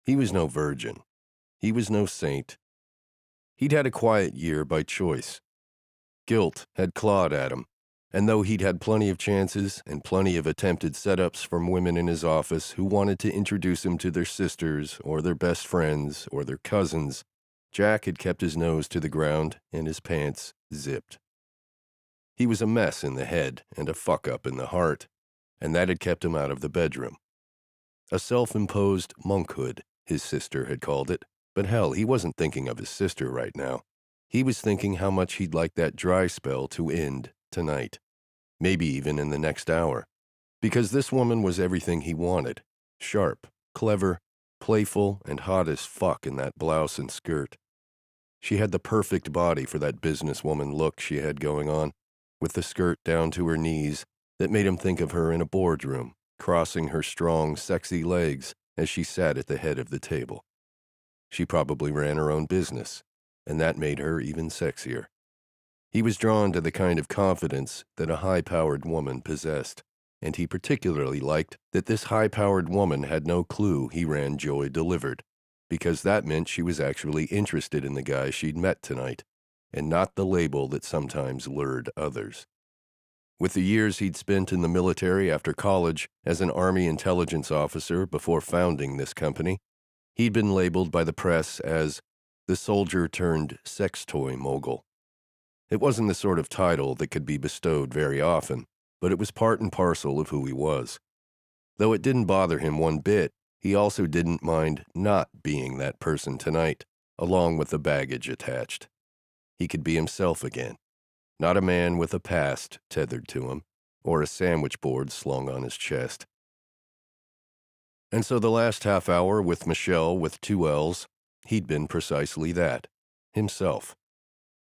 He was no virgin. He was no saint. He'd had a quiet year by choice. Guilt had clawed at him, and though he'd had plenty of chances and plenty of attempted setups from women in his office who wanted to introduce him to their sisters or their best friends or their cousins, Jack had kept his nose to the ground and his pants zipped. He was a mess in the head and a fuck-up in the heart, and that had kept him out of the bedroom. A self-imposed monkhood, his sister had called it, but hell, he wasn't thinking of his sister right now. He was thinking how much he'd like that dry spell to end tonight, maybe even in the next hour, because this woman was everything he wanted, sharp, clever, playful, and hot as fuck in that blouse and skirt. She had the perfect body for that businesswoman look she had going on, with the skirt down to her knees that made him think of her in a boardroom, crossing her strong, sexy legs as she sat at the head of the table. She probably ran her own business, and that made her even sexier. He was drawn to the kind of confidence that a high-powered woman possessed, and he particularly liked that this high-powered woman had no clue he ran Joy Delivered, because that meant she was actually interested in the guy she'd met tonight, and not the label that sometimes lured others. With the years he'd spent in the military after college as an Army intelligence officer before founding this company, he'd been labeled by the press as the soldier-turned-sex toy mogul. It wasn't the sort of title that could be bestowed very often, but it was part and parcel of who he was. Though it didn't bother him one bit, he also didn't mind not being that person tonight, along with the baggage attached. He could be himself again, not a man with a past tethered to him, or a sandwich board slung on his chest. And so the last half hour with Michelle with 2 L's, he'd been precisely that, himself.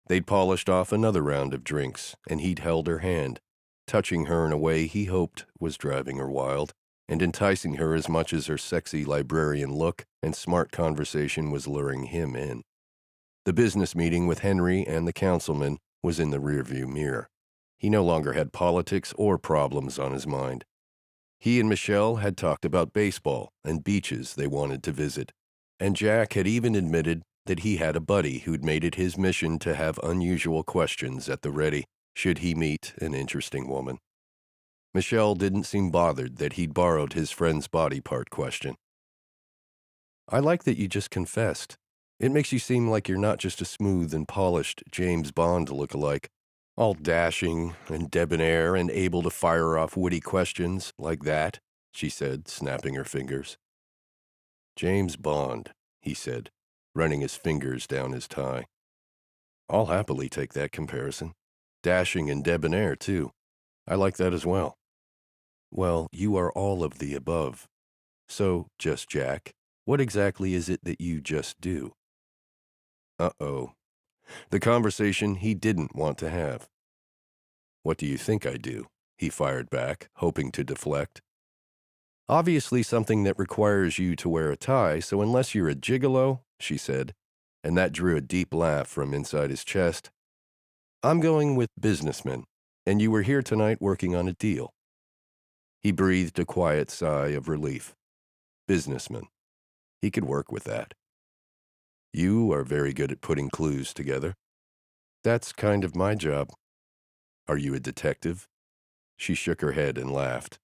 They'd polished off another round of drinks, and he'd held her hand, touching her in a way he hoped was driving her wild, and enticing her as much as her sexy librarian look and smart conversation was luring him in. The business meeting with Henry and the councilman was in the rearview mirror. He no longer had politics or problems on his mind. He and Michelle had talked about baseball and beaches they wanted to visit, and Jack had even admitted that he had a buddy who'd made it his mission to have unusual questions at the ready should he meet an interesting woman. Michelle didn't seem bothered that he'd borrowed his friend's body part question. "I like that you just confessed. It makes you seem like you're not just a smooth and polished James Bond lookalike, all dashing and debonair and able to fire off witty questions like that," she said, snapping her fingers. "James Bond," he said, running his fingers down his tie. "I'll happily take that comparison. Dashing and debonair, too. I like that as well." "Well, you are all of the above. So, just Jack, what exactly is it that you just do?" Uh-oh. The conversation he didn't want to have. "What do you think I do?" he fired back, hoping to deflect. "Obviously something that requires you to wear a tie, so unless you're a gigolo," she said, and that drew a deep laugh from inside his chest. "I'm going with businessman, and you were here tonight working on a deal." He breathed a quiet sigh of relief. Businessman. He could work with that. "You are very good at putting clues together." "That's kind of my job." "Are you a detective?" She shook her head and laughed.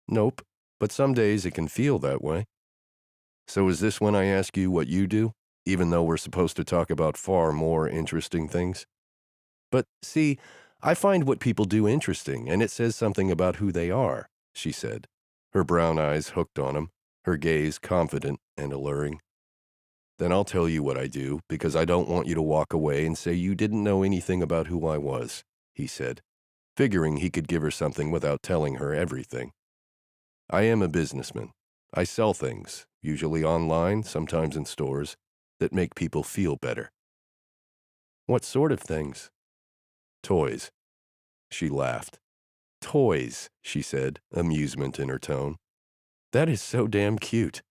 "Nope, but some days it can feel that way." "So is this when I ask you what you do, even though we're supposed to talk about far more interesting things?" "But, see, I find what people do interesting, and it says something about who they are," she said, her brown eyes hooked on him, her gaze confident and alluring. "Then I'll tell you what I do, because I don't want you to walk away and say you didn't know anything about who I was," he said, figuring he could give her something without telling her everything. "I am a businessman. I sell things, usually online, sometimes in stores, that make people feel better." "What sort of things?" "Toys." She laughed. "Toys," she said, amusement in her tone. "That is so damn cute."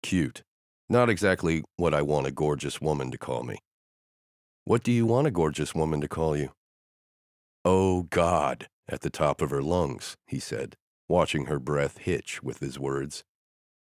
"Cute. Not exactly what I want a gorgeous woman to call me." "What do you want a gorgeous woman to call you?" "Oh, God," at the top of her lungs, he said, watching her breath hitch with his words.